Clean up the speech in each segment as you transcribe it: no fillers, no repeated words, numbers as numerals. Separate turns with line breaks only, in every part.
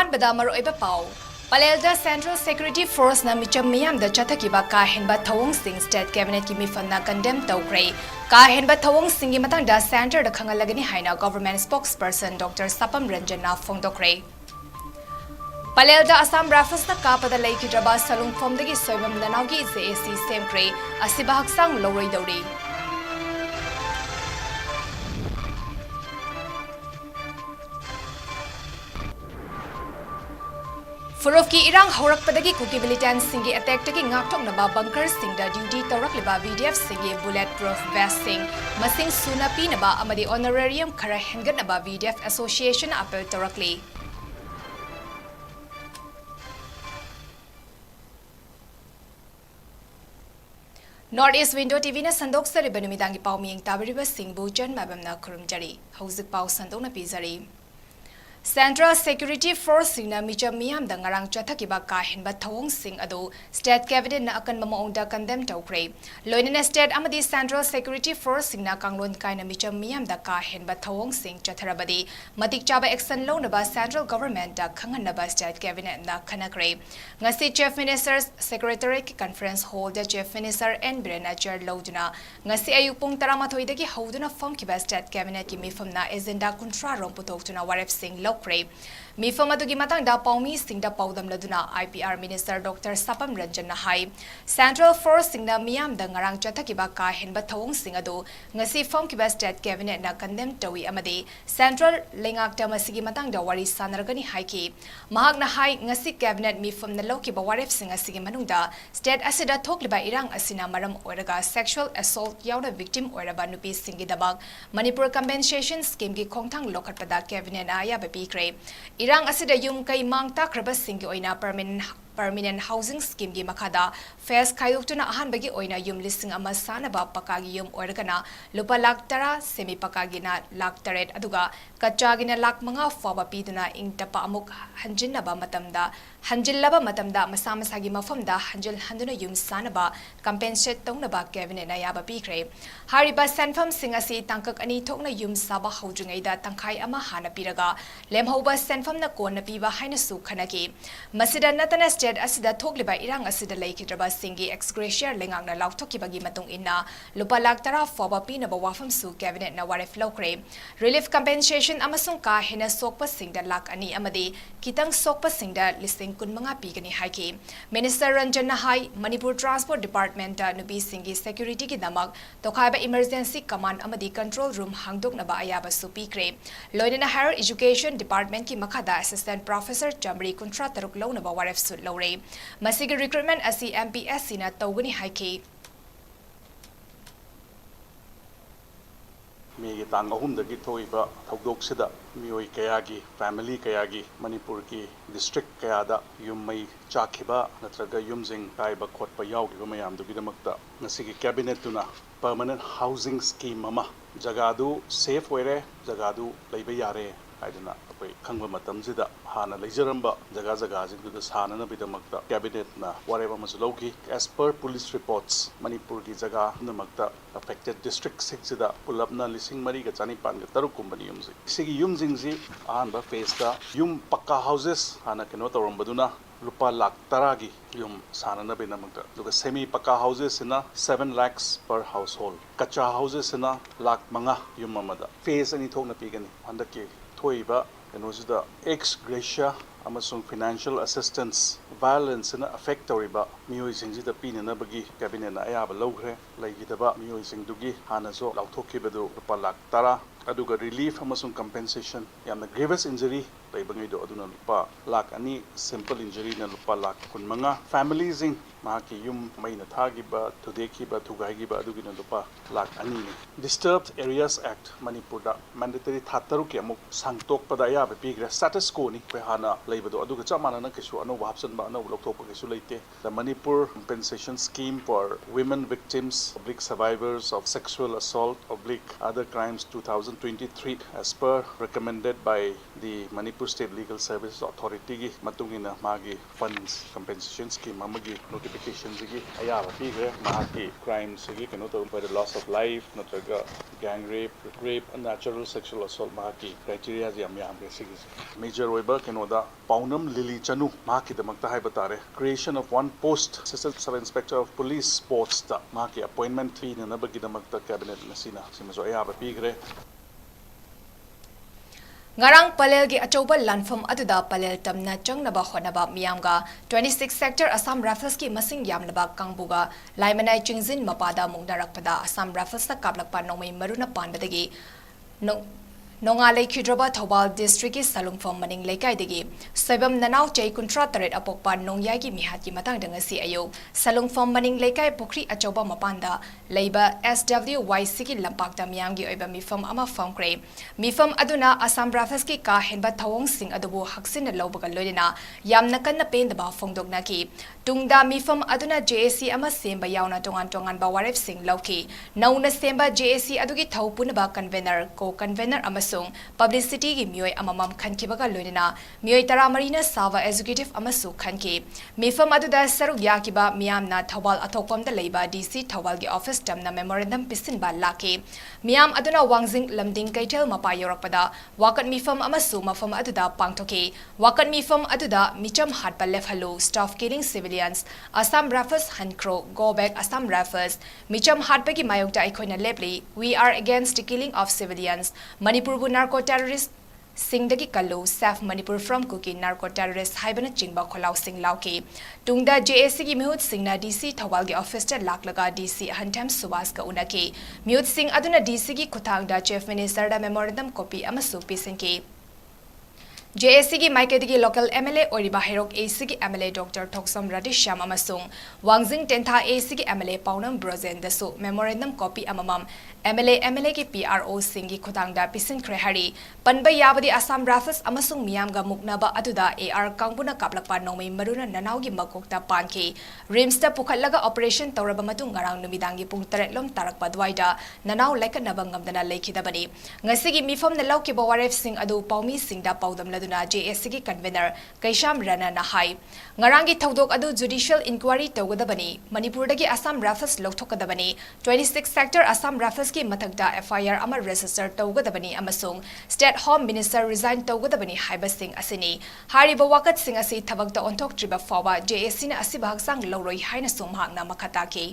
ꯑꯍꯥꯟꯕꯗ ꯃꯔꯨꯑꯣꯏꯕ ꯄꯥꯎ ꯄꯂꯦꯜꯗ ꯁꯦꯟꯇ꯭ꯔꯦꯜ ꯁꯦꯀ꯭ꯌꯨꯔꯤꯇꯤ ꯐꯣꯔꯁꯅ ꯃꯤꯆꯝ ꯃꯤꯌꯥꯝꯗ ꯆꯠꯊꯈꯤꯕ ꯀꯥ ꯍꯦꯟꯕ ꯊꯧꯑꯣꯡꯁꯤꯡ ꯁ꯭ꯇꯦꯠ ꯀꯦꯕꯤꯅꯦꯠꯀꯤ ꯃꯤꯐꯝꯅ ꯀꯟꯗꯦꯝ ꯇꯧꯈ꯭ꯔꯦ ꯀꯥ ꯍꯦꯟꯕ ꯊꯧꯑꯣꯡꯁꯤꯡꯒꯤ ꯃꯇꯥꯡꯗ ꯁꯦꯟꯇꯔꯗ ꯈꯪꯍꯜꯂꯒꯅꯤ ꯍꯥꯏꯅ ꯒꯚꯔꯟꯃꯦꯟꯠ ꯁ꯭ꯄꯣꯛꯁꯄꯔꯁꯟ ꯗꯣꯛꯇꯔ ꯁꯄꯝ ꯔꯟꯖꯟꯅ ꯐꯣꯡꯗꯣꯛꯈ꯭ꯔꯦ ꯄꯂꯦꯜꯗ ꯑꯁꯥꯝ ꯔꯥꯏꯐꯜꯁꯅ ꯀꯥꯞꯄꯗ ꯂꯩꯈꯤꯗ꯭ꯔꯕ ꯁꯂꯨꯡꯐꯝꯗꯒꯤ ꯁꯣꯏꯕꯝ ꯅꯅꯥꯎꯒꯤ ꯖꯦꯑꯦꯁꯤ ꯁꯦꯝꯈ꯭ꯔꯦ ꯑꯁꯤꯕ ꯍꯛꯆꯥꯡ ꯂꯧꯔꯣꯏꯗꯧꯔꯤ ꯐꯨꯔꯨꯞꯀꯤ ꯏꯔꯥꯡ ꯍꯧꯔꯛꯄꯗꯒꯤ ꯀꯨꯀꯤ ꯃꯤꯂꯤꯇꯦꯟꯠꯁꯤꯡꯒꯤ ꯑꯦꯇꯦꯛꯇꯒꯤ ꯉꯥꯛꯊꯣꯛꯅꯕ ꯕꯪꯀꯔꯁꯤꯡꯗ ꯗ꯭ꯌꯨꯇꯤ ꯇꯧꯔꯛꯂꯤꯕ ꯚꯤꯗꯤꯑꯦꯐꯁꯤꯡꯒꯤ ꯕꯨꯂꯦꯠ ꯄ꯭ꯔꯨꯐ ꯚꯦꯁꯁꯤꯡ ꯃꯁꯤꯡ ꯁꯨꯅ ꯄꯤꯅꯕ ꯑꯃꯗꯤ ꯑꯣꯅꯔꯦꯔꯤꯌꯝ ꯈꯔ ꯍꯦꯟꯒꯠꯅꯕ ꯚꯤꯗꯤꯑꯦꯐ ꯑꯦꯁꯣꯁꯤꯌꯦꯁꯟꯅ ꯑꯄꯤꯜ ꯇꯧꯔꯛꯂꯤ ꯅꯣꯔꯠ ꯏꯁ ꯋꯤꯟꯗꯣ ꯇꯤꯚꯤꯅ ꯁꯟꯗꯣꯛꯆꯔꯤꯕ ꯅꯨꯃꯤꯗꯥꯡꯒꯤ ꯄꯥꯎ ꯃꯤꯌꯦꯡ ꯇꯥꯕꯤꯔꯤꯕꯁꯤꯡꯕꯨ ꯆꯟꯃꯥꯏꯕꯝꯅ ꯈꯨꯔꯨꯝꯖꯔꯤ ꯍꯧꯖꯤꯛ ꯄꯥꯎ ꯁꯟꯗꯣꯛꯅ ꯄꯤꯖꯔꯤ Central Security Force-ꯁꯤꯡꯅ ꯃꯤꯆꯝ ꯃꯤꯌꯥꯝꯗ ꯉꯔꯥꯡ ꯆꯠꯊꯈꯤꯕ ꯀꯥ ꯍꯦꯟꯕ ꯊꯧꯑꯣꯡꯁꯤꯡ ꯑꯗꯨ ꯁ꯭ꯇꯦꯠ ꯀꯦꯕꯤꯅꯦꯠꯅ ꯑꯀꯟꯕ ꯃꯑꯣꯡꯗ ꯀꯟꯗꯦꯝ ꯇꯧꯈ꯭ꯔꯦ ꯂꯣꯏꯅꯅ ꯁ꯭ꯇꯦꯠ ꯑꯃꯗꯤ ꯁꯦꯟꯇ꯭ꯔꯦꯜ ꯁꯦꯀ꯭ꯌꯨꯔꯤꯇꯤ ꯐꯣꯔꯁꯁꯤꯡꯅ ꯀꯥꯡꯂꯣꯟ ꯀꯥꯏꯅ ꯃꯤꯆꯝ ꯃꯤꯌꯥꯝꯗ ꯀꯥ ꯍꯦꯟꯕ ꯊꯧꯑꯣꯡꯁꯤꯡ ꯆꯠꯊꯔꯕꯗꯤ ꯃꯇꯤꯛ ꯆꯥꯕ ꯑꯦꯛꯁꯟ ꯂꯧꯅꯕ ꯁꯦꯟꯇ꯭ꯔꯦꯜ ꯒꯚꯔꯟꯃꯦꯟꯠꯇ ꯈꯪꯍꯟꯅꯕ ꯁ꯭ꯇꯦꯠ ꯀꯦꯕꯤꯅꯦꯠꯅ ꯈꯟꯅꯈ꯭ꯔꯦ ꯉꯁꯤ ꯆꯤꯐ ꯃꯤꯅꯤꯁꯇꯔ ꯁꯦꯀ꯭ꯔꯦꯇꯔꯤꯌꯦꯠꯀꯤ ꯀꯟꯐꯔꯦꯟꯁ ꯍꯣꯜꯗ ꯆꯤꯐ ꯃꯤꯅꯤꯁꯇꯔ ꯑꯦꯟ ꯕꯤꯔꯦꯟꯅ ꯆꯦꯌꯔ ꯂꯧꯗꯨꯅ ꯉꯁꯤ ꯑꯌꯨꯛ ꯄꯨꯡ 11ꯗꯒꯤ ꯍꯧꯗꯨꯅ ꯐꯝꯈꯤꯕ ꯁ꯭ꯇꯦꯠ ꯀꯦꯕꯤꯅꯦꯠꯀꯤ ꯃꯤꯐꯝꯅ ꯑꯦꯖꯦꯟꯗꯥ 30 ꯔꯣꯝ ꯄꯨꯊꯣꯛꯇꯨꯅ ꯋꯥꯔꯦꯞꯁꯤꯡ ꯂꯧꯈ꯭ꯔꯦ ꯃꯤꯐꯝ ꯑꯗꯨꯒꯤ ꯃꯇꯥꯡꯗ ꯄꯥꯎꯃꯤꯁꯤꯡꯗ ꯄꯥꯎꯗꯝꯂꯗꯨꯅ IPR ꯃꯤꯅꯤꯁꯇꯔ ꯗꯣꯛꯇꯔ ꯁꯄꯝ ꯔꯟꯖꯟꯅ ꯍꯥꯏ ꯁꯦꯟꯇ꯭ꯔꯦꯜ ꯐꯣꯔꯁꯁꯤꯡꯅ ꯃꯤꯌꯥꯝꯗ ꯉꯔꯥꯡ ꯆꯠꯊꯈꯤꯕ ꯀꯥ ꯍꯦꯟꯕ ꯊꯧꯑꯣꯡꯁꯤꯡ ꯑꯗꯨ ꯉꯁꯤ ꯐꯝꯈꯤꯕ ꯁ꯭ꯇꯦꯠ ꯀꯦꯕꯤꯅꯦꯠꯅ ꯀꯟꯗꯦꯝ ꯇꯧꯏ ꯑꯃꯗꯤ ꯁꯦꯟꯇ꯭ꯔꯦꯜ ꯂꯩꯉꯥꯛꯇ ꯃꯁꯤꯒꯤ ꯃꯇꯥꯡꯗ ꯋꯥꯔꯤ ꯁꯥꯟꯅꯔꯒꯅꯤ ꯍꯥꯏꯈꯤ ꯃꯍꯥꯛꯅ ꯍꯥꯏ ꯉꯁꯤ ꯀꯦꯕꯤꯅꯦꯠ ꯃꯤꯐꯝꯅ ꯂꯧꯈꯤꯕ ꯋꯥꯔꯦꯞꯁꯤꯡ ꯑꯁꯤꯒꯤ ꯃꯅꯨꯡꯗ ꯁ꯭ꯇꯦꯠ ꯑꯁꯤꯗ ꯊꯣꯛꯂꯤꯕ ꯏꯔꯥꯡ ꯑꯁꯤꯅ ꯃꯔꯝ ꯑꯣꯏꯔꯒ ꯁꯦꯛꯁꯨꯑꯦꯜ ꯑꯦꯁꯣꯜꯠ ꯌꯥꯎꯅ ꯚꯤꯛꯇꯤꯝ ꯑꯣꯏꯔꯕ ꯅꯨꯄꯤꯁꯤꯡꯒꯤꯗꯃꯛ ꯃꯅꯤꯄꯨꯔ ꯀꯝꯄꯦꯟꯁꯦꯁꯟ ꯁ꯭ꯀꯤꯝꯒꯤ ꯈꯣꯡꯊꯥꯡ ꯂꯧꯈꯠꯄꯗ ꯀꯦꯕꯤꯅꯦꯠꯅ ꯑꯌꯥꯕ ꯄꯤꯈ꯭ꯔꯦ ꯏꯔꯥꯡ ꯑꯁꯤꯗ ꯌꯨꯝ ꯀꯩ ꯃꯥꯡ ꯇꯥꯛꯈ꯭ꯔꯕꯁꯤꯡꯒꯤ ꯑꯣꯏꯅ permanent housing scheme gi makhada phase khaidoktuna ahanbagi oina yum lising ama sanaba pakagi yum oiragana lupa lakh 10 semi pakagi na lakh 8 aduga kachagina lakh 5 faba piduna ingtapa amuk hanjinnaba matamda masa masagi mafamda handuna yum sanaba compensate taunaba cabinet na yaba pikre hariba senfam singasi tangkak ani thokna yum saba haujungaida tangkhai ama hana piraga lemhoba senfam na konna piba haina su khanaki masida natana state asida thokliba irang asida leikidraba singi ex gratia lengangna lauthokibagi matung inna lupa lakh 10 foba pinaba wafam su cabinet na waref lokre relief compensation amasung ka hena sokpa singda lakh ani amadi kitang sokpa singda listing kun manga pigani haiki minister ranjan hai manipur transport department ta nubi singi security ki damak tokhaiba emergency command amadi control room hangdokna ba ayaba su pikre loinana higher education department ki makhada assistant professor chamri kuntra taruk lona ba waref su lore masigi recruitment asi MPSC na tawgani haiki
मेगी तांग अहुमदगी थोइबा थौदोक्सिदा मियोई कयागी family कयागी मणिपुर की district कयादा युमई चाखिबा नत्रगा युमजिंग काइबा खोटपा यावगिबा मयामदुगिदमक्ता नसिगी कैबिनेट तुना परमानेंट हाउसिंग स्कीम अमा जगादु सेफ ओइरे जगादु लैबा यारे हाइदना अखोई खंगबा मतमजिदा हाना लैजरंबा जगा जगाजिंगदुदा साननबिदमक्ता कैबिनेटना वरेबा मसु लौगी as per police reports Manipur की जगा नमक्ता affected district 6 da pulapna lising mari ga chani pan ga taruk kumbani yumji sigi yumjingji ahanba phase da yum pakka houses hana keno torombaduna lupa lakh 10 gi yum sanana benamaka duga semi pakka houses ina 7 lakhs per household kacha houses ina lakh manga yum amada phase ani thokna pigani handaki thoiba kenojida ex gratia amasung financial assistance violence na affect toriba miyoi singji da pina na bagi cabinet na ayaba logre laigidaba miyoi singdugi hana zo lauthokibadu rupa lakh 10 aduga relief amasung compensation yamna grievous injury laibangai do aduna rupa lakh ani simple injury na rupa lakh 10 families in mahaki yum maina thagiba thudekiba thugaigiba adugi na rupa lakh ani disturbed areas act manipur da mandatory thataru ke amuk sangtok pada ayaba pigre status quo ni pe hana laibado aduga chamana na kesu anu hapsan ba anu lokthok kesu leite the manipur compensation scheme for women victims oblique survivors of sexual assault oblique other crimes 2023 as per recommended by the Manipur State Legal Services Authority gi matungina magi funds compensation scheme amagi identification अयाब पीग्रे crime से loss of life नत्रगा gang rape unnatural sexual assault criteria मेजर कनोदा पाउनम लिली चनु तारे creation of one post assistant sub inspector of police sports appointment पीनबगीदमक्ता cabinet अयाब पीग्रे
ngarang palel gi achouba lanfam aduda palel tamna changnaba honaba miyamga 26 sector Assam Rifles ki masing yamnaba kangbuga laimanai chingzin mapada mungdarakpada Assam Rifles na kablakpa nongmei maruna pandadagi Nongalai Kidroba Thobal District ki Salungfam Maning Lekai degi Soibam Nanau Chai Kuntra Taret Apokpa Nongyai ki Mihat ki Matang Dangasi Ayo Salungfam Maning Lekai Pukri Achoba Mapanda Leiba �SWYC ki Lampakta Miyam gi Oiba Mifam Ama Famkre Mifam Aduna Assam Rifles ki Ka Henba Thawong Sing Adubu Haksin Laubaga Loidina Yamna Kanna Pendaba Fongdokna ki Tungda Mifam Aduna JAC Ama Semba Yauna Tongan Ba Waref Sing Lauki Nauna Semba JAC Adugi Thaupunaba Convener Co-Convener Ama publicity gi mioi amamam khankibaga loinina mioi taramarina sava executive amasu khanki mifam aduda saru yakiba miyamna thobal athokpam da leiba DC thobal gi office tamna memorandum pisin ba laki miyam aduna wangjing lamding kaitel mapa yorakpada wakat mifam amasu mafam aduda pangthoki wakat mifam aduda micham hatpa lefhalu staff killing civilians Assam Rifles hankro go back Assam Rifles micham hatpa gi mayokta aikoina lepli we are against the killing of civilians Manipur narco terrorist Singdagi Kallo Saf Manipur from Cookie narco terrorist Haibana Chingba Kholau Sing Lauki Tungda JAC gi Mihut Singna DC Thawal gi officer Laklaga DC Hantam Subas ka unaki Mihut Sing aduna DC gi Kuthangda Chief Minister da memorandum copy amasu pisinki JAC gi Maikedi local MLA Oriba Herok AC gi MLA Dr. Thoksam Radisham amasung Wangjing Tentha AC gi MLA Paunam Brozen dasu memorandum copy amamam MLA ki PRO Singi Khutangda Pisin Krehari Panba Yabadi Assam Rifles amasung Miyamga Muknaba aduda AR Kangbuna Kaplakpa Nongmei Maruna Nanau gi Makokta Panki Rimsta Pukhatlaga Operation Tauraba Matung Ngarang Numidangi Pung 3 lom tarakpa dwaida Nanau Laikanaba Ngamdana Laikidabani Ngasigi Mifam na Lauki Bawaref Sing adu Paumi Singda Paudam Laduna JAC gi convener Kaisham Rana Nahai Ngarangi Thaudok adu judicial inquiry tawgadabani Manipur dagi Assam Rifles lokthokadabani 26 sector Assam Rifles ki mathakda FIR ama register tawgadabani amasung State Home Minister resign tawgadabani haiba sing asini hariba wakat sing asi thabakta onthok triba fawa JAC na asibhag sang loroi haina sumhakna makhataki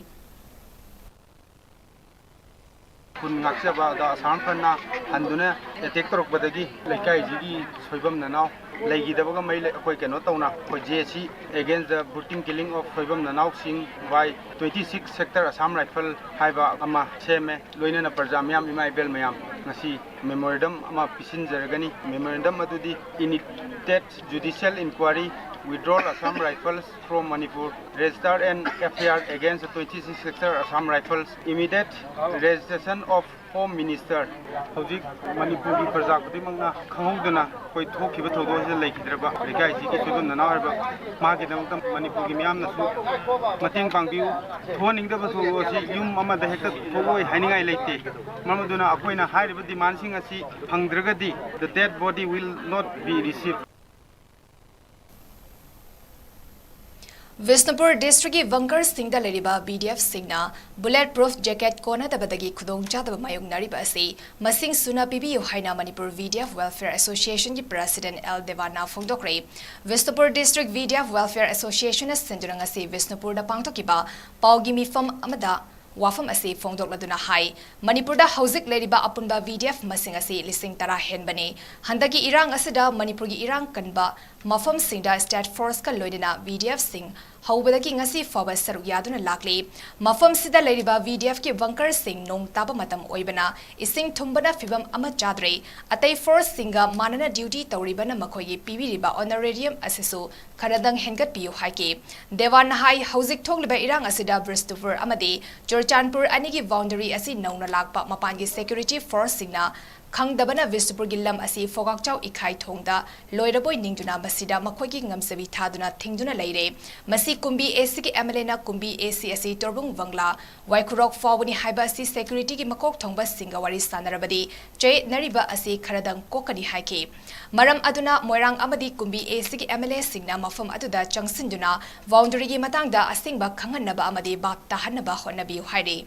kun ngaksaba da Assam fanna handuna attack torokbadagi laikai jigi soibam nanau laigidaba mai koi keno tauna koi JAC against the brutal killing of soibam nanau sing by 26 sector Assam Rifle haiba ama seme loinana parjamyam imaibel mayam ngasi memorandum ama pisin jaragani memorandum adudi initiate judicial inquiry withdraw Assam Rifles from Manipur register an FIR against the 26 sector Assam Rifles immediate registration of Home Minister Hojik Manipuri Prajapati Mangna Khangudana koi thokiba thodo se laikidraba lekai ji ki thudun na harba magi damtam Manipur gi miyam na su mateng pangbiu thoning da basu si yum ama da hekta thogoi hainingai leite mamaduna akoina hairiba demand sing asi phangdragadi the dead body will not be received
Visnupur District ki Vankar Singda Leriba BDF Singna bulletproof jacket kona tabadagi khudong chadaba mayong nariba asi masing suna PBU haina Manipur VDF Welfare Association ki President L Devana Fongdokre Visnupur District VDF Welfare Association as sendurang asi Visnupur da pangtokiba paugi mifam amada wafam asi fongdokladuna hai Manipur da hauzik leriba apunba VDF masing asi lising tara henbani handagi irang asida Manipur gi irang kanba mafam singda state force ka loidina VDF sing haubadagi ngasi fawa saru yaduna lakli mafam sida leriba VDF ki Vankar Singh nong taba matam oibana ising thumbana fibam ama chadre atai force singa manana duty tawribana makhoyi pibiriba honorarium asesu kharadang hengat piu haiki dewan hai hauzik thokliba irang asida Bristupur amadi Churchanpur anigi boundary asi nauna lakpa mapangi security force singna Khangdabana Visnupur Gilam asi 𝐂𝐀𝐁𝐈𝐋 thongda loiraboi ningduna masida makhoigi ngamsabi thaduna thingduna leire masi kumbi AC ki MLA na kumbi AC asi torbung wangla waikhurok fawani haiba asi security ki makok thongba singa wari sanarabadi chei nariba asi kharadang kokani haiki maram aduna moirang amadi kumbi AC ki MLA singna mafam aduda changsinjuna boundary gi matangda asingba khanganaba amadi bap tahanaba honnabiu hairi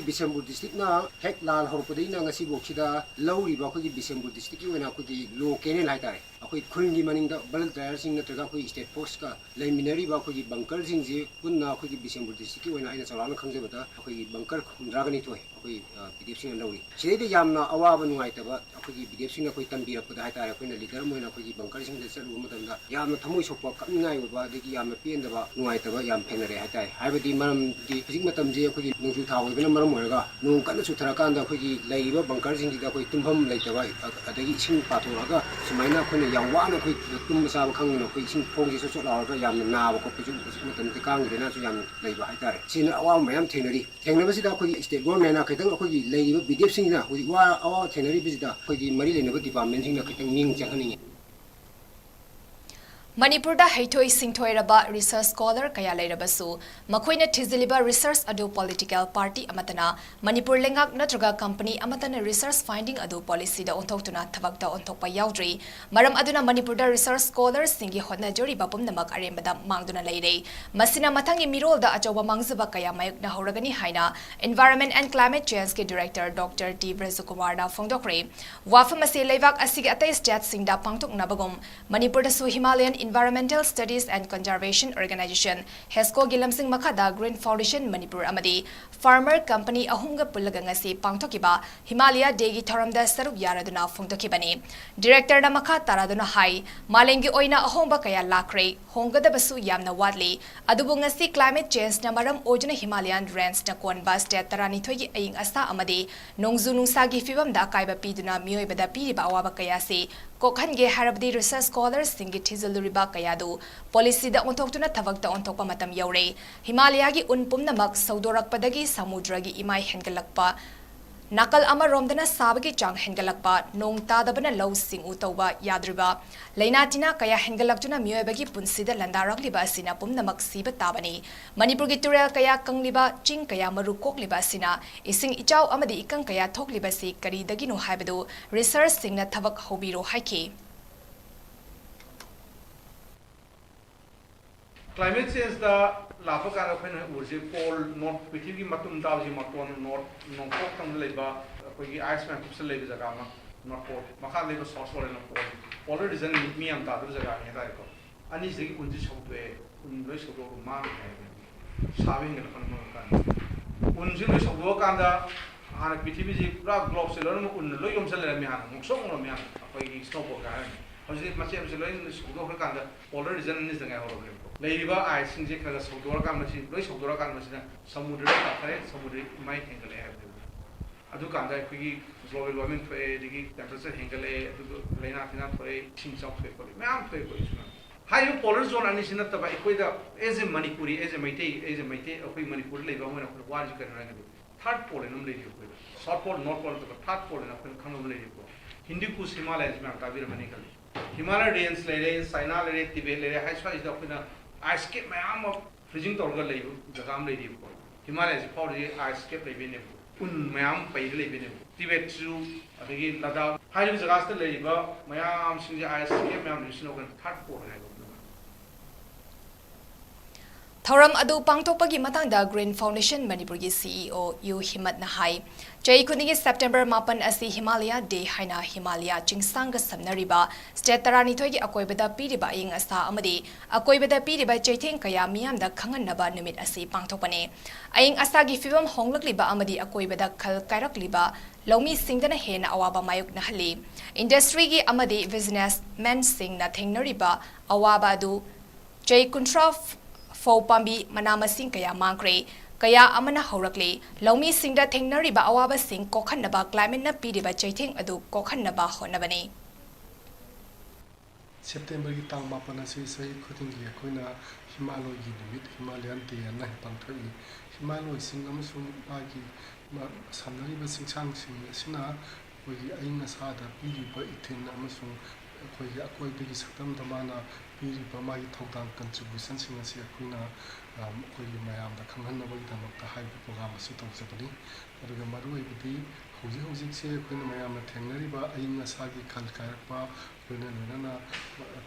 Bisambur district na hek lal horpodai na ngasi boksida lauri ba ko gi Bisambur district ki wena ko gi lo kenel hai tare akoi khulngi maning da bal tayar sing na traga ko state force ka laiminari ba ko gi bunker sing ji punna ko gi Bisambur district ki wena aina chalana khangje bata akoi gi bunker khumdra gani thoi akoi pdf sing lauri sei de yamna awa ba nuai ta ba akoi gi pdf sing na koi tanbi rak da hai tare ko na leader moina ko gi bunker sing da chalu matam da yamna thamoi sokpa kamngai ba de gi yamna pen da ba nuai ta ba yam phenare hai tare hai ba di maram di phik matam je ko gi nungju thawi bena maram moiga nung kan su tharakan da ko gi laiba bunker sing ji da koi tumham laitaba adagi sing pathoraga sumaina ko yang wana ko tum sa ba khang na ko sing phong ji so la ga yam na ba ko pisu matam te kang de na su yam laiba hai tare sin awa mayam thenari thengnaba si da ko state government na kaitang ko gi laiba bdf sing na ko wa awa thenari bi da ko gi mari lena ba department sing na kaitang ning changani
Manipur da heithoi singthoi raba research scholar kaya leirabasu makoina thiziliba research adu political party amatana Manipur lengak natraga company amatana research finding adu policy da onthoktuna thabak da onthokpa yaudri maram aduna Manipur da research scholars singi hotna jori bapum namak arembada mangduna leire masina mathangi mirol da achoba mangzaba kaya mayuk na horagani haina environment and climate change ke director Dr. 𝐍𝐶𝐈𝐻 da phongdokre wafam ase leivak asigi atai state singda pangtok nabagom Manipur da su Himalayan Environmental Studies and Conservation Organization 𝐂𝐾𝐁𝐿 Makhada Green Foundation Manipur amadi Farmer Company ahumga pullaga ngasi pangthokiba Himalaya Day gi thoramda saruk yaraduna phongdokibani Director na makha taraduna hai malengi oina ahomba kaya lakre hongadabasu yamna wadli adubu ngasi climate change na maram ojuna Himalayan range na konba state tarani thogi aying asa amadi nongzu nungsa gi fibam da kaiba piduna mioibada piriba awaba kaya se 𝐂𝐾𝐁𝐿 research scholars singi thizaluriba kayadu policy da onthoktuna thabak da onthokpa matam yaure Himalaya gi unpumnamak saudorakpadagi samudragi imai hengalakpa nakal ama romdana sabagi chang hengalakpa nong tadabana low sing utauba yadriba leinatina kaya hengalaktuna mioibagi punsida landarakliba asina pumnamak siba tabani Manipur gi tural kaya kangliba ching kaya maru kokliba asina ising ichau amadi ikang kaya thokliba si kari dagino haibadu research singna thabak hobiro haiki
climate change da लाफा car अखोइना उर्जे pole north पृथ्वी मतुम दावजी मतोन north north तंग लेबा अखोइगी ice man कुछ लेबा जगह मा north pole मखा लेबा south pole न पोल पोलर रीजन मियाम ता दु जगह हे ताइ को अनि जगी उन्जी छौबे उन लोइ छौबो मा है साबिंग न फन का उन्जी लोइ छौबो कांदा हाना पृथ्वी जी पूरा ग्लोब से लरम उन लोइ यम चले मे हाना मुक्सो न मे अखोइगी स्नोबॉल का हजि मचे से लोइ छौबो कांदा पोलर रीजन नि जगह हो लेरिबा आइसिंग जे खगा सौदोरा का मछि लोइ सौदोरा का मछि समुद्र का थारे समुद्र माइ हेंगले है अदु कांदा खुगी ग्लोबल वार्मिंग थोए दिगी टेंपरेचर हेंगले अदु लेना थिना थोए सिंग चौक थोए को मैम थोए को सुना हाइ पोलर जोन अनि सिन तबा इकोइदा as a Manipuri as a Meitei अखोइ मणिपुर लेबा मोन अखोइ वाज करन रंग थर्ड पोल नम लेरि को साउथ पोल नॉर्थ पोल तबा थर्ड पोल न अखोइ खंगम लेरि को हिंदी कुस हिमालयस में ताबिर मनि कल हिमालय रेंज लेरे चाइना लेरे तिबेट लेरे हाइ स्वाइस द अखोइना आइस केप मैम फ्रीजिंग तौर लेबू जगह लेरी हिमालय से फाउरी आइस केप लेबेने उन मैम पैर लेबेने तिबेट जू अदगी लद्दाख हाइब जगह से लेबा मैम सिंग आइस केप मैम रिसनो कन थर्ड पोल है
Thoram adu pangtokpagi matangda Green Foundation Manipur gi CEO Yu Himat na hai chai khuni September 8 asi Himalaya Day haina Himalaya chingsang ga samnariba state tarani thoi gi akoibada piriba ing asa amadi akoibada piriba chaitheng kaya miyam da khangan naba numit asi pangtokpane aing asa gi fibam honglakliba amadi akoibada khal kairakliba lomi singdana hena awaba mayuk na hali industry gi amadi businessmen sing na thengnariba awaba du chai kuntra Fo pambi manamasing kaya mangkre kaya amana horakle lomi singda thengnariba awaba sing kokhanaba climate na piriba chaitheng adu kokhanaba honabani
September ki tang mapana se sai khuting gi koina Himalaya gi nimit Himalayan Day na pangthoi Himalaya sing amasung agi samnariba singsang sing sina kogi aina sa da piriba ithin amasung kogi akoi degi saktam damana ꯄꯤꯔꯤꯕ ꯃꯥꯒꯤ ꯊꯧꯗꯥꯡ ꯀꯟꯇ꯭ꯔꯤꯕ꯭ꯌꯨꯁꯟꯁꯤꯡ ꯑꯁꯤ ꯑꯩꯈꯣꯏꯅ ꯑꯩꯈꯣꯏꯒꯤ ꯃꯌꯥꯝꯗ ꯈꯪꯍꯟꯅꯕꯒꯤꯗꯃꯛꯇ ꯍꯥꯏꯕ programme ꯑꯁꯤ ꯇꯧꯖꯕꯅꯤ ꯑꯗꯨꯒ ꯃꯔꯨꯑꯣꯏꯕꯗꯤ ꯍꯧꯖꯤꯛꯁꯦ ꯑꯩꯈꯣꯏꯅ ꯃꯌꯥꯝꯅ ꯊꯦꯡꯅꯔꯤꯕ ꯑꯏꯪ ꯑꯁꯥꯒꯤ ꯈꯜ ꯀꯥꯏꯔꯛꯄ ꯑꯩꯈꯣꯏꯅ ꯂꯣꯏꯅꯅ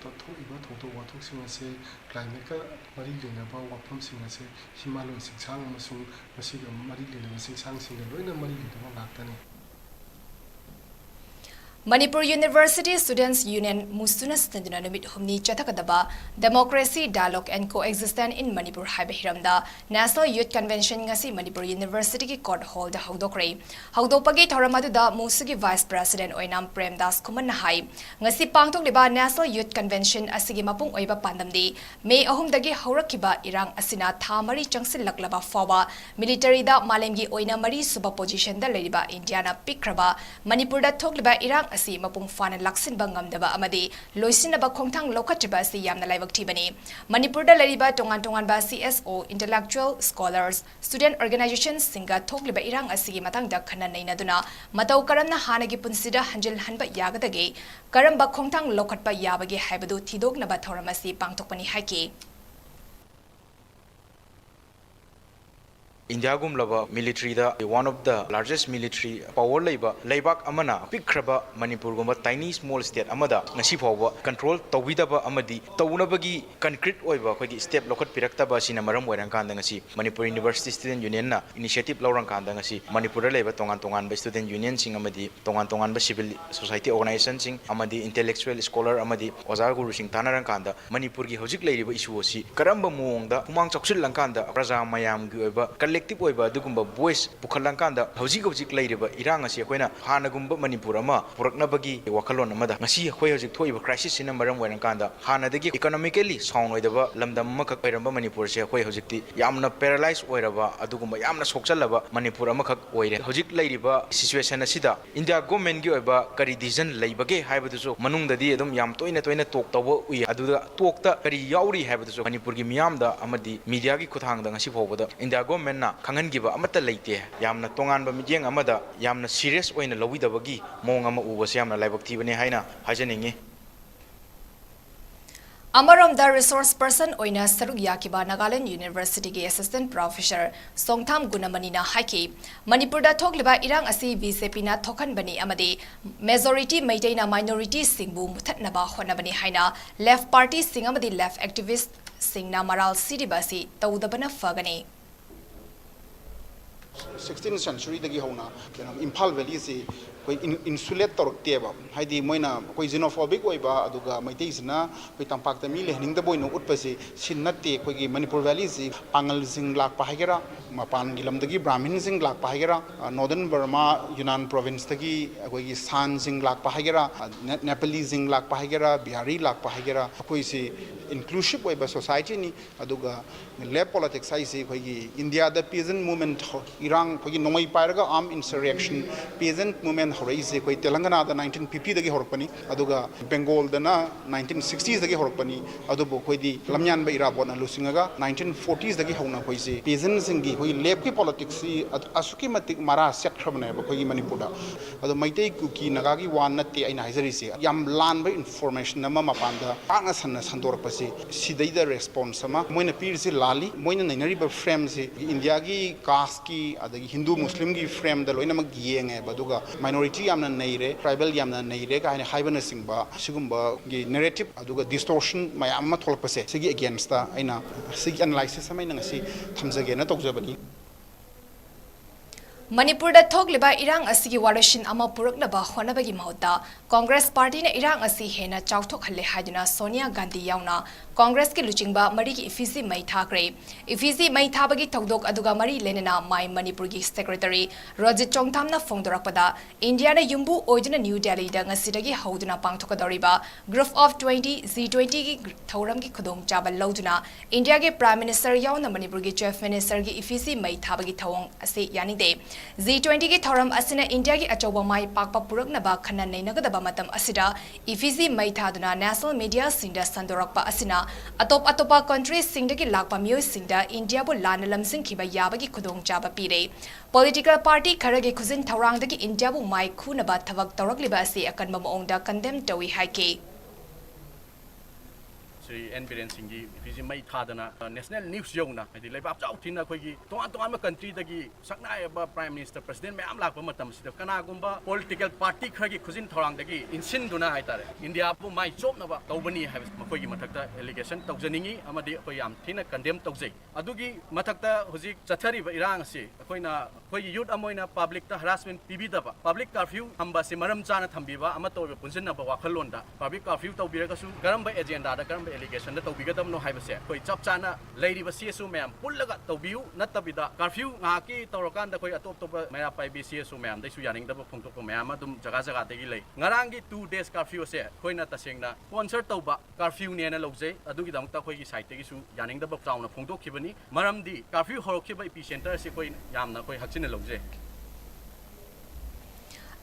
ꯊꯣꯛꯏꯕ ꯊꯧꯗꯣꯛ ꯋꯥꯊꯣꯛꯁꯤꯡ ꯑꯁꯤ ꯀ꯭ꯂꯥꯏꯃꯦꯠꯀ ꯃꯔꯤ ꯂꯩꯅꯕ ꯋꯥꯐꯝꯁꯤꯡ ꯑꯁꯤ ꯍꯤꯃꯥꯂꯣꯏ ꯆꯤꯡꯁꯥꯡ ꯑꯃꯁꯨꯡ ꯃꯁꯤꯒ ꯃꯔꯤ ꯂꯩꯅꯕ ꯆꯤꯡꯁꯥꯡꯁꯤꯡꯒ ꯂꯣꯏꯅ ꯃꯔꯤ ꯂꯩꯅꯕ ꯉꯥꯛꯇꯅꯤ
Manipur University Students Union Musuna Standuna Numit Humni Chatakadaba Democracy Dialogue and Coexistence in Manipur Haiba Hiramda National Youth Convention ngasi Manipur University ki court hall da hawdokre hawdopagi thoramadu Musugi Vice President Oinam Premdas Kuman hai ngasi pangtok liba National Youth Convention asigi mapung oiba pandamdi May ahum dagi hawrakiba irang asina thamari changsil laklaba fawa military da malemgi oina mari suba position da leriba Indiana pikraba Manipur da thokliba irang asi mapung fana laksin bangamdaba amadi loisinaba khongthang lokhatriba asi yamna laibak thibani Manipur da lariba tongan ba CSO intellectual scholars student organizations singa thokliba irang asigi matang da khana nainaduna matau karamna hanagi punsida hanjil hanba yagadage karamba khongthang lokhatpa yabage haibadu thidoknaba thoramasi pangthokpani haiki
India gumlaba military da one of the largest military power laibak amana pikraba Manipur gumba tiny small state amada ngasi phawba control tawidaba amadi tawnabagi concrete oiba khoi step lokhat piraktaba sina maram oirang kanda ngasi Manipur University Student Union na initiative laurang kanda ngasi Manipur da laiba tongan ba student union sing amadi tongan ba civil society organization sing amadi intellectual scholar amadi oza guru sing tanarang kanda Manipur gi hojik lairiba issue asi karamba muongda humang choksil langkanda praja mayam gi oiba collective oiba dugumba voice pukhalang hojik lairiba irang asi akoina hanagumba Manipur ama puraknabagi wakalon amada ngasi akhoi hojik thoiba crisis sina maram oirang kanda hanadagi economically sound oidaba lamdam amakak oiramba Manipur se akhoi hojikti yamna paralyzed oiraba adugumba yamna sokchalaba Manipur amakak oire hojik lairiba situation asida India government gi oiba kari decision laibage haibadusu manungdadi adum yam toina tok tawba ui aduda tokta kari yauri haibadusu Manipur gi miyamda amadi media gi khuthangda ngasi phobada India government na kangangiba amata leite yamna tonganba mijeng amada yamna serious oina lawidabagi mong ama ubase yamna laibak thibane haina hajaningi
Amarom the resource person oina saruk yakiba Nagaland University gi assistant professor Songtham Gunamani na haiki Manipur da thokliba irang asi BJP na thokan bani amadi majority maintain minority singbu muthatnaba honabani haina left party sing amadi left activist singna maral sidibasi tawdabana fagani
16th century dagi hona Imphal Valley se koi insulate torkteba haidi moina koi xenophobic oiba aduga maiteisna koi tampak ta mi lehning da boino utpase sinnatte koi gi Manipur Valley se pangal sing lak pahagera mapan gilam dagi Brahmin sing lak pahagera Northern Burma Yunnan province dagi koi gi San sing lak pahagera Nepali sing lak pahagera Bihari lak pahagera koi se inclusive oiba society ni aduga lab politics ai se koi gi India the peasant movement irang koi gi nomai paraga armed insurrection peasant movement horaise koi Telangana da 1950 dagi horpani aduga Bengal da na 1960s dagi horpani adubo koi di lamyan ba irabon na lusingaga 1940s dagi hona koi se peasants singi koi lab ki politics si asuki matik mara set khrabna ba koi Manipur da adu maitei ku ki naga gi wan na te aina haizari se yam lan ba information nama mapanda panga sanna sandor pase sidai da response sama moina pir se lali moina nainari ba frame se India gi caste ki adagi Hindu Muslim gi frame da loina mag yenge baduga minority yamna neire tribal yamna neire ka haina haibana singba sigumba gi narrative aduga distortion mayam ma tholpase sigi against da aina sigi analysis amaina ngasi thamjage na tokjabani
Manipur da thokliba irang asigi warashin ama puraknaba honabagi mahota Congress party na irang asi hena chawthok halle haiduna Sonia Gandhi yauna Congress ki luchingba mari ki effigy mai thakre effigy mai thabagi thokdok aduga mari lenena mai Manipur gi secretary Rajit Chongtham na phongdorakpada India na yumbu oiduna New Delhi da ngasidagi hauduna pangthokadoriba group of 20 G20 gi thoram gi khudong chabal lauduna India ge prime minister yauna Manipur gi chief minister gi effigy mai thabagi thawong ase yani de G20 ki thoram asina India ki achoba mai pakpa puraknaba khana nainagadaba matam asida effigy mai thaduna national media singda sandorakpa asina atopa countries singda ki lakpa miyoi singda India bu lana lamsing khiba yabagi khudong chaba pire political party kharagi khuzin thawrang dagi India bu mai khunaba thabak tawrakliba ase akanba maongda condemn tawi haike
Shri N Biren Singh की फिजी मई थादना national news यौना हाइदि लेबाप चाउ थिना अखोइगी तोआन कंट्री दगी सकनायबा प्राइम मिनिस्टर प्रेसिडेंट मैम लाकबा मतम सिदा कनागुम्बा पॉलिटिकल पार्टी खरगी खुजिन थौरांगदगी इनसिनदुना हाइतारे इंडिया बु माइ चोपनबा तौबनी हाइब मखोइगी मथक्ता एलिगेशन तौजनिंगी अमदि अखोइ याम थिना कंडेम तौजै अदुगी मथक्ता हुजिक चथरिबा इरांग से अखोइना अखोइगी यूथ अमोइना पब्लिक ता हरासमेंट पिबिदबा पब्लिक कर्फ्यू हम्बा से मरम चाना थंबिबा अमा तौबे पुंजनबा वाखलोंदा पब्लिक कर्फ्यू तौबिरगसु करम्बा एजेंडा दा करम्बा एलिगेशन दा तौबिगदमनो हाइबसे अखोइ चप चाना लैरिबा सीएसओ मैम पुल्लगा तौबियु नत्तबिदा कर्फ्यू ngaकी तौरकांदा अखोइ अतोप तोप मैरा पाइबी सीएसओ मैम दैसु यानिंगदबा फोंथोकपा मैम अदुम जगा जगा तेगी लै ngaranggi 2 days कर्फ्यू से अखोइना तसेंगना स्पॉन्सर तौबा कर्फ्यू नेना लौजै अदुगी दमता अखोइगी साइड तेगिसु यानिंगदबा चाउना फोंथोखिबनी मरमदी कर्फ्यू हरखिबा एपिसेंटर से कोइ यामना कोइ हक्सिन लौजै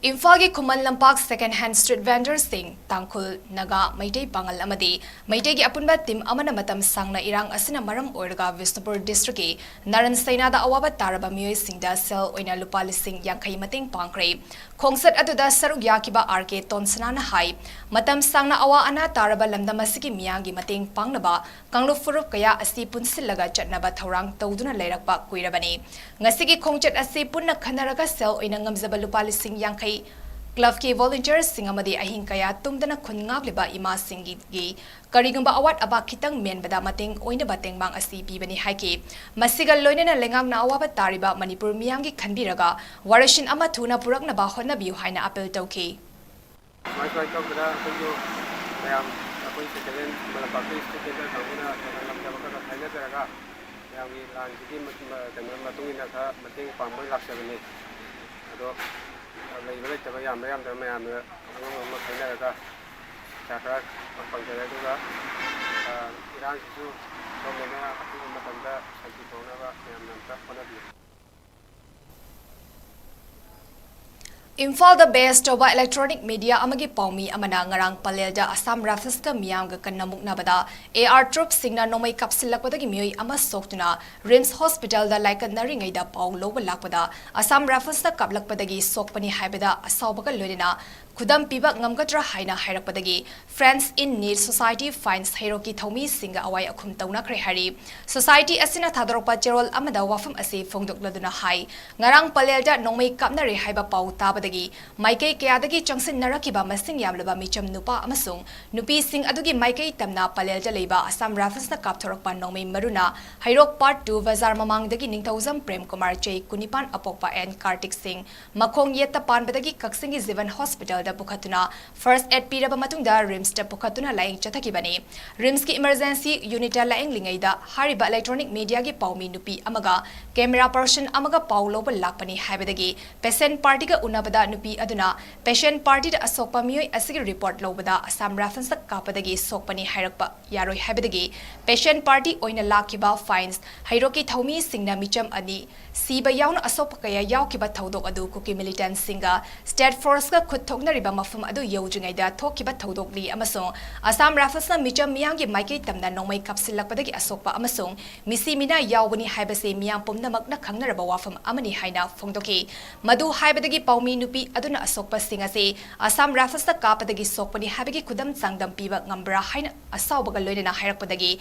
इम्फाल की Khuman Lampak second hand street vendors Tangkhul Naga Meitei Pangal अमदी मैटे की अपुनबा टीम अमन मतम सांगना इरांग असिना मरम ओइरगा विष्णुपुर डिस्ट्रिक्ट की नरन सैनादा अवाबा तारबा मियोय सिंगदा सेल ओइना लुपा लिसिंग यांखै मतेंग पांखरे खोंगसत अदुदा सरुक याकिबा आरके तोनसनाना हाई मतम सांगना अवा अना तारबा लमदम असिकी मियांगी मतेंग पांगनबा कांगलु फुरुप कया असि पुनसिलगा चटनबा थौरांग तौदुना लेरकबा कुइरबनी ngasi खोंगचत असि पुन्ना खनरगा सेल ओइना ngamzaba लुपा लिसिंग यांखै क्लब के वॉलंटियर्स सिंग अमदी अहिंग कया तुमदना खुनगाबलिबा इमा सिंगी करिगुंबा अवाट अबा खितंग मेनबदा मतेंग ओइना बतेंग मांग असि पीबनी हाइके मसिगा लोइनेना लेंगांगना अवाबा तारिबा मणिपुर मियांगी खनबिरगा वारशिन अमा थुना पुरकनबा होनबियु हाइना अपील तौखि
माइ माइ तौबदा अखोइयो मयाम अखोइ सेकेंड मलपाकी स्टेट तौबना लमदबका थाइना जरगा यामगी लांजिगी कनो मतुंगिना खा मतेंग पांबोय लाक्सबनी अदो लैबले तबा याम मयाम अमम खैनारगा चाखरा पंगजरगा इरांसु गवर्नमेंटना अखिबा मतंदा शांति तौनबा मयाम नमता होनबियु
इम्फाल द बेस्ट ओबा इलेक्ट्रॉनिक मीडिया अमगी पाउमी अमना ngarang palelda असम राफिस का मियांग कन्नमुक नबदा एआर ट्रुप सिंगना नोमै कपसिलकपदगी मियोय अमा सोक्तुना रिम्स हॉस्पिटल दा लाइकनरिंगैदा पाउ लोब लाकपदा असम राफिस दा कपलकपदगी सोकपनी हाइबदा असावबगा लोइना खुदम पीबा ngamgadra haina hairakpadagi friends in need society finds heroki thomi singa awai akhum tauna khre hari society asina thadorpa cherol amada wafam ase phongdokladuna hai ngarang palelda nongmei kapnare haiba pau tabadagi maikei kayadagi changsin narakiba masing yamlaba micham nupa amasung nupi sing adugi maikei tamna palelda leiba asam rafisna kapthorokpa nongmei maruna hairok part 2 bazar mamangdagi ningthauzam prem kumar chei kunipan apokpa and kartik singh makhong yetta panbadagi kaksingi zivan hospital पुखतुना first aid पीरब मतुंगदा RIMS ता पुखतुना लाइंग चथकिबनी RIMS की emergency unit लाइंग लिंगैदा हारिबा इलेक्ट्रॉनिक मीडिया की पाउमी नुपी अमगा कैमरा पर्सन अमगा पाउ लोब लाकपनी हाइबदगी पेशेंट पार्टी का उनबदा नुपी अदुना पेशेंट पार्टी दा असोकपा मियोय असigi रिपोर्ट लोबदा असम रेफरेंस कापदगी सोकपनी हाइरकपा यारोय हाइबदगी पेशेंट पार्टी ओइना लाखिबा फाइन्स हाइरोकी थौमी सिंगना मिचम अनि सीबा याउन असोप कया यावकिबा थौदोक अदु कुकी मिलिटेंट सिंगा स्टेट फोर्स का खुद थोकनरिबा मफम अदु यौजिंगैदा थोकिबा थौदोकली अमसों असम राफिसना मिचम मियांगी माइकै तमना नोमै कपसिलकपदगी असोकपा अमसों मिसी मिना यावबनी हाइबसे मियां पुमनमकना खंगनरबा वाफम अमनि हाइना फोंदोकी मदु हाइबदगी पाउमी नुपी अदुना असोकपा सिंगासे असम राफिसना कापदगी सोकपनी हाइबगी खुदम चांगदम पीबा ngambra हाइना असावबगा लोइना हाइरकपदगी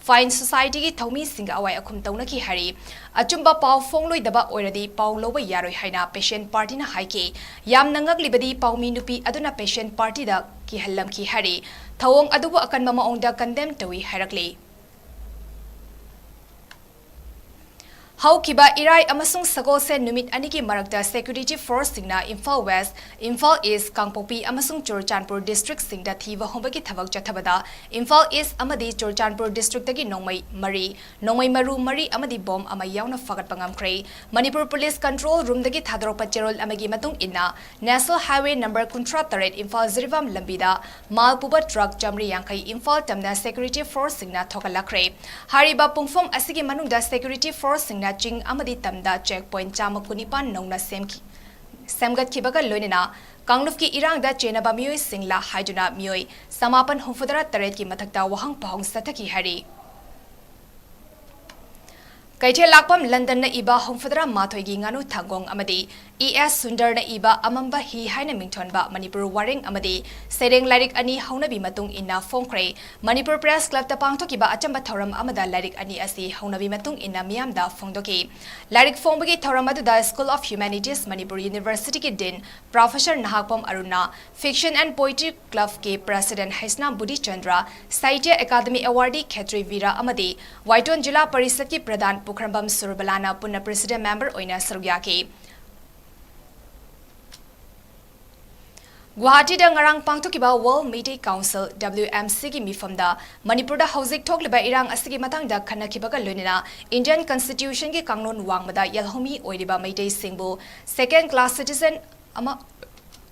फाइन सोसाइटी की थौमी सिंगा अवाय अखुम तौनकी हारि अचुंबा पाउ फोंगलोइदबा ओइरदी पाउ लोबा यारोय हाइना पेशेंट पार्टीना हाइके याम नंगकलिबदी पाउमी नुपी अदुना पेशेंट पार्टी दा की हल्लम की हारि थौंग अदुबु अकन ममा ओंगदा कंडेम तवी हाइरकली हौकिबा इराई अमसुंग सगोसे नुमित अनि की मरकता सिक्योरिटी फोर्स सिंगना इम्फाल वेस्ट इम्फाल ईस्ट कांगपोपी अमसुंग चुरचानपुर डिस्ट्रिक्ट सिंगदा थीबा होंबगी थबक चथबदा इम्फाल ईस्ट अमदी चुरचानपुर डिस्ट्रिक्ट तगी नोंमै मरु मरी अमदी बॉम अमा यावना फगत पंगमख्रे मणिपुर पुलिस कंट्रोल रूम दगी थादरोप चेरोल अमगी मतुंग इन्ना national highway number 38 Imphal Jiribam लंबीदा मालपुबा ट्रक जमरी यांखै इम्फाल तमना सिक्योरिटी फोर्स सिंगना थोकलखरे हारिबा पुंगफम असिगी मनुंगदा सिक्योरिटी फोर्स सिंगना चिंग अमदी तमदा चेक पॉइंट चाम कुनिपान नौना सेमगतखिबगा लोइना कांगलुफ की इरांगदा चेनबा मियोय सिंगला हाइजुना मियोय समापन हुफुदरा तरेत की मथक्ता वहंग पहंग सथकी हारि ꯀꯩꯊꯦꯜ ꯂꯥꯛꯄꯝ ꯂꯟꯗꯟꯅ ꯏꯕ ꯍꯨꯝꯐꯨꯇꯔꯥ ꯃꯥꯊꯣꯏꯒꯤ ꯉꯥꯅꯨ ꯊꯥꯡꯒꯣꯡ ꯑꯃꯗꯤ E.S. ꯁꯨꯟꯗꯔꯅ ꯏꯕ ꯑꯃꯝꯕ ꯍꯤ ꯍꯥꯏꯅ ꯃꯤꯡꯊꯣꯟꯕ ꯃꯅꯤꯄꯨꯔ ꯋꯥꯔꯦꯡ ꯑꯃꯗꯤ ꯁꯩꯔꯦꯡ ꯂꯥꯏꯔꯤꯛ ꯑꯅꯤ ꯍꯧꯅꯕꯤ ꯃꯇꯨꯡ ꯏꯟꯅ ꯐꯣꯡꯈ꯭ꯔꯦ꯫ ꯃꯅꯤꯄꯨꯔ ꯄ꯭ꯔꯦꯁ ꯀ꯭ꯂꯕꯇ ꯄꯥꯡꯊꯣꯛꯈꯤꯕ ꯑꯆꯝꯕ ꯊꯧꯔꯝ ꯑꯃꯗ ꯂꯥꯏꯔꯤꯛ ꯑꯅꯤ ꯑꯁꯤ ꯍꯧꯅꯕꯤ ꯃꯇꯨꯡ ꯏꯟꯅ ꯃꯤꯌꯥꯝꯗ ꯐꯣꯡꯗꯣꯛꯈꯤ꯫ ꯂꯥꯏꯔꯤꯛ ꯐꯣꯡꯕꯒꯤ ꯊꯧꯔꯝ ꯑꯗꯨꯗ ꯁ꯭ꯀꯨꯜ ꯑꯣꯐ ꯍ꯭ꯌꯨꯃꯦꯅꯤꯇꯤꯁ ꯃꯅꯤꯄꯨꯔ ꯌꯨꯅꯤꯚꯔꯁꯤꯇꯤꯒꯤ ꯗꯤꯟ ꯄ꯭ꯔꯣꯐꯦꯁꯔ ꯅꯍꯥꯛꯄꯝ ꯑꯔꯨꯟꯅ, ꯐꯤꯛꯁꯟ ꯑꯦꯟड ꯄꯣꯏꯇ꯭री ꯀ꯭ꯂꯕꯀꯤ ꯄ꯭ꯔꯦꯁꯤꯗꯦꯟꯠ ꯍꯩꯁꯅꯥꯝ ꯕꯨꯗꯤ ꯆꯟꯗ꯭ꯔ, ꯁꯥꯍꯤꯇ꯭य ꯑꯦꯀꯥꯗꯃꯤ ꯑꯦꯋꯥꯔꯗꯤ ꯈꯦꯇ꯭ꯔꯤ ꯑꯃꯗꯤ ꯋꯥꯏꯇꯣꯟ ꯖꯤꯂꯥ ꯄꯔꯤषꯠꯀꯤ ꯄ꯭ꯔꯙꯥꯟ ꯄꯨꯈ꯭ꯔꯝꯕꯝ ꯁꯨꯔꯕꯂꯥꯅ ꯄꯨꯟꯅ ꯄ꯭ꯔꯦꯁꯤꯗꯦꯟꯠ ꯃꯦꯝꯕꯔ ꯑꯣꯏꯅ ꯁꯔꯨꯛ ꯌꯥꯈꯤ꯫ ꯒꯨꯋꯥꯍꯥꯇꯤꯗ ngarang pangthokiba World Media Council WMC gi mifamda Manipurda hauzik thokliba irang asigi matangda khannakibaga loinena Indian Constitution gi kanglon wangmada yalhomi oiriba meitei singbu second class citizen ama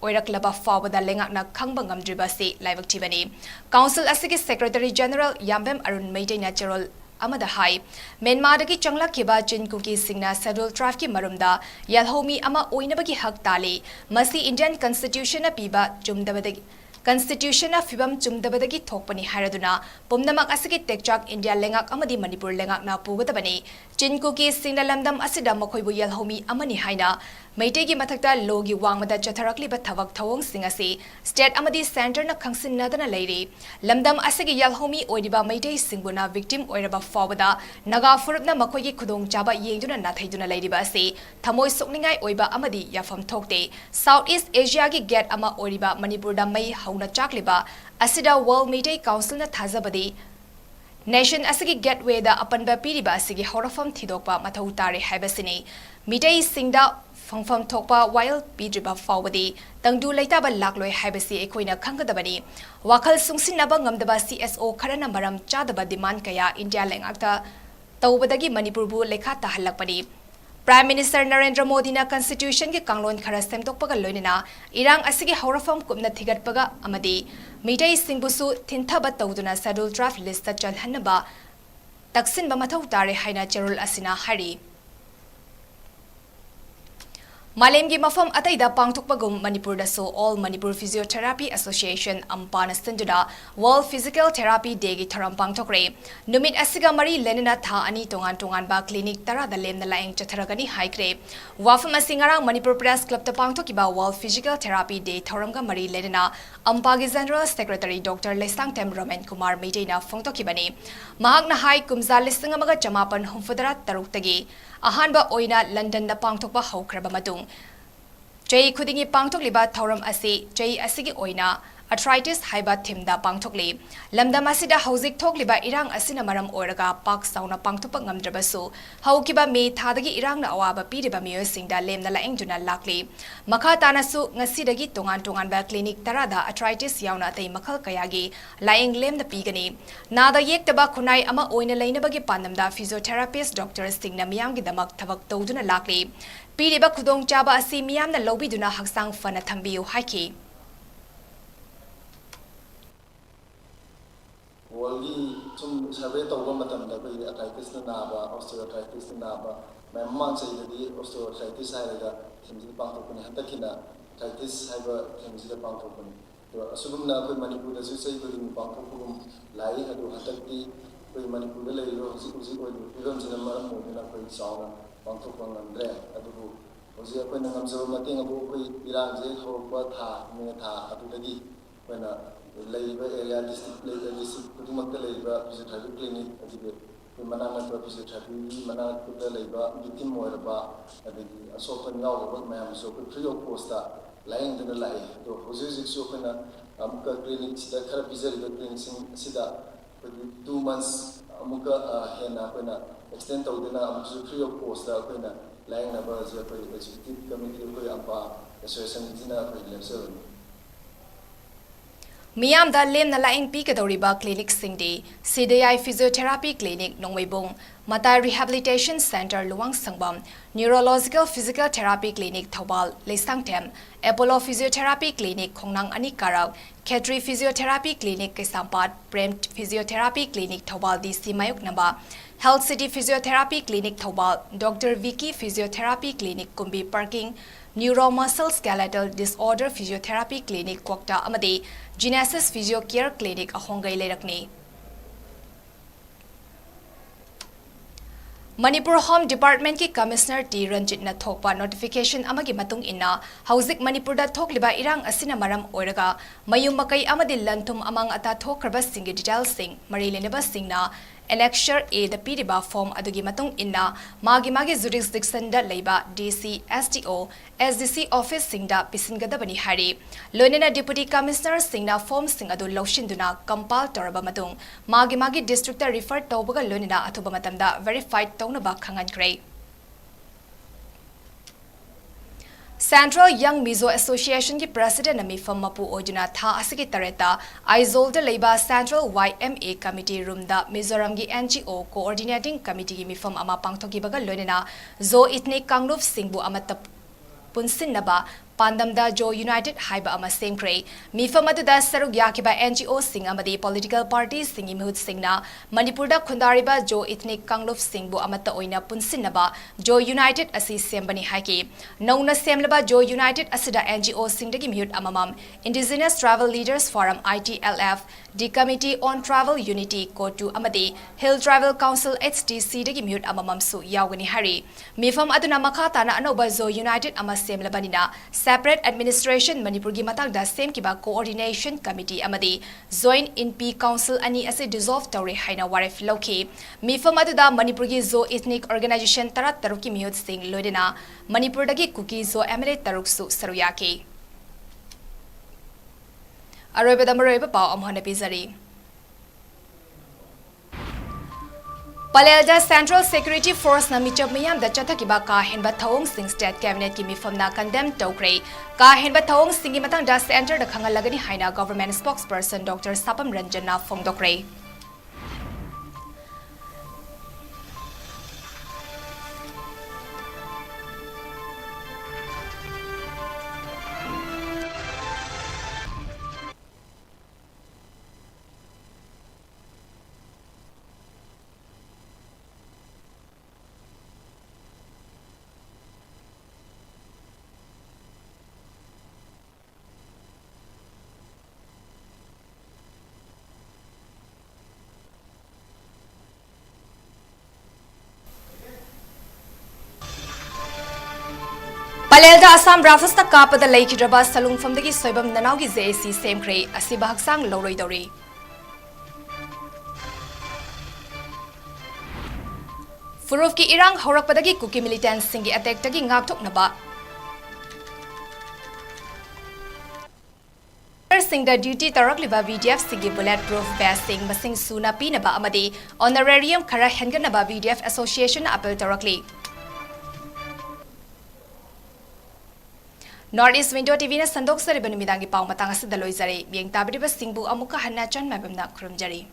oiraklaba fawbada lengakna khangba ngamdriba se laibak thibani council asigi secretary general Yambem Arun meitei natural amada hai Myanmar-dagi changlakkiba 𝐂𝐿 schedule tribe ki marumda yalhomi ama oinabagi hak tali masi Indian Constitution na piba chumdabadagi Constitution na fibam chumdabadagi thokpani haraduna pumnamak asigi tekchak India lengak amadi Manipur lengak na pugadabani 𝐂𝐿 lamdam asida makhoibu yalhomi amani haina meitegi mathakta logi wangmada chatharakliba thabak thawong singasi state amadi center na khangsinnadana leiri lamdam asigi yalhomi oiriba meitei singbuna victim oiraba fawada naga furupna makhoigi khudong chaba yengduna nathaiduna leiriba ase thamoi sokningai oiba amadi yafam thokte South East Asia gi gate ama oiriba Manipur da mai hauna chakliba asida World Media Council na thazabadi Nation asigi gateway da apanba piriba asigi horafam thidokpa mathau tare haibasini mitei singda fangfam thokpa while pidriba fawadi tangdu leitaba lakloi haibasi ekoina khanggadabani wakhal sungsinnaba ngamdaba CSO kharana maram chadaba demand kaya India lengakta tawbadagi Manipur bu lekha tahalakpani Prime Minister Narendra Modi na Constitution ki kanglon khara semtokpaga loinena irang asigi horafam kupna thigatpaga amadi mitei singbusu thinthaba tawduna schedule draft list ta chalhanaba taksinba mathau tare haina cherul asina hari Malemgi mafam ataida pangthokpagum Manipur da so All Manipur Physiotherapy Association ampana standuda World Physical Therapy Day gi thoram pangthokre numit asiga mari lenena tha ani tongan tongan ba clinic tara da lemna laeng chatharagani haikre wafam asingarang Manipur Press Club ta pangthokiba World Physical Therapy Day thoram ga mari lenena ampagi General Secretary Dr. Lesang Tem Roman Kumar Meiteina phongtokibani mahakna hai kumza lising amaga jamapan humfudara taruktagi ahanba oina London da pangthokba haukraba matung Chai khudingi pangthokliba thauram ase chai asigi oina arthritis haiba thimda pangthokli lamdam asida hauzik thokliba irang asina maram oiraga pak sauna pangthopa ngamdrabasu haukiba me thadagi irangna awaba piriba miyosingda lemna laengduna lakli makha tanasu ngasidagi tongan tongan ba clinic tarada arthritis yauna atei makhal kayagi laeng lemna pigani nada yektaba khunai ama oina leinabagi pandamda physiotherapist Dr. Singna miyamgi damak thabak tawduna lakli piriba khudong chaba asi miyamna lobiduna haksang fana thambiu haiki
Worldly some survey tawba matamda koi arthritis na naba osteoarthritis na naba memang sayidi osteoarthritis haiga thimji pangthokuni hantakina arthritis haiba thimji pangthokuni to asugumna koi Manipur da su sai koi pangthokugum lai adu hantakti koi Manipur da leiro husi koi iram jina maram modina koi sauna pangthokang andre adu hoji koi nangamjaba mating abu koi iranje horpa tha me tha adu dagi koina Laiba area district kudumakta laiba physiotherapy clinic adibe manana to physiotherapy manana kuda laiba victim oiraba adigi asopan yaw mayam so free of cost ta laing dana lai to hoji so kana amka clinic sida khara physiotherapy clinic sida 2 months amuka hena koina extend tawdina amsu free of cost ta koina laing na ba je ko executive committee ko ampa association dina ko lecture
Miyam da lemna laing pikadoriba clinic singdi CDI Physiotherapy Clinic Nongweibung Matai Rehabilitation Center Luang Sangbam Neurological Physical Therapy Clinic Thobal Leisangtem Apollo Physiotherapy Clinic Khongnang Anikarak Khedri Physiotherapy Clinic Kesampat Prem Physiotherapy Clinic Thobal DC Mayuk Namba Health City Physiotherapy Clinic Thobal Dr. Vicky Physiotherapy Clinic Kumbi Parking Neuromuscular Skeletal Disorder Physiotherapy Clinic Kwakta amadi Genesis Physio Care Clinic ahongai leirakni Manipur Home Department ki Commissioner T Ranjit na thokpa notification amagi matung inna hauzik Manipur da thokliba irang asina maram oiraga mayum makai amadi lantum amang ata thokraba singi details sing marileneba singna Annexure A the piriba form adugi matung inna magi jurisdiction da leiba DC SDO SDC office singda pisingadabani hari loinena Deputy Commissioner singna form sing adu laushinduna compile toraba matung magi district ta refer tawbaga loinena athuba matamda verified tawnaba khangankre. Central Young Mizo Association ki President Nami Mapu Ojuna Tha Asiki Tareta Aizol de Leiba Central YMA Committee Room da Mizoram gi NGO Coordinating Committee ki mifam ama pangthoki baga loinena 𝐍𝐾𝐿𝐒 singbu amata punsinnaba Pandamda Jo United Haiba ama Sengkre mifam aduda saruk yakiba NGO sing amadi political parties singi mihut singna Manipurda khundariba 𝐍𝐾𝐿𝐒 singbu amata oina punsinnaba Jo United asi sembani haiki nauna semlaba Jo United asida NGO singdagi mihut amamam Indigenous Travel Leaders Forum ITLF the Committee on Travel Unity Kotu amadi Hill Travel Council HTC dagi mihut amamam su yawgani hari mifam aduna makata na anoba Jo United ama semlabanina Separate Administration Manipur gi matagda same kiba Coordination Committee amadi Joint in-P Council ani ase dissolve tawre haina warif loki mifam aduda Manipur gi Zo Ethnic Organization tarat taruki mihut sing loidena Manipur dagi kuki Zo emirate taruksu saruyaki aroibada maroiba pau amhana pizari Palelda Central Security Force na michab miyam da chathakiba ka henba thawong sing state cabinet ki mifam na condemn tokre ka henba thawong singi matang da center da khangalagani haina government spokesperson Dr. Sapam Ranjan na phongdokre Palelda Assam Rafus na kapada laikidraba salungfam dagi soibam nanaw gi JC semkre asiba haksang loroi dori Furuf ki irang horak padagi kuki militants singi attack dagi ngakthok naba sing the duty tarak liba VDF singi bulletproof vest sing masing suna pinaba amadi honorarium khara henganaba VDF Association apel tarakli Northeast Window TV na sandok sa riba numidangi pao matang sa daloy zari biyang tabiriba singbu amuka hana chan mabam na kurumjari.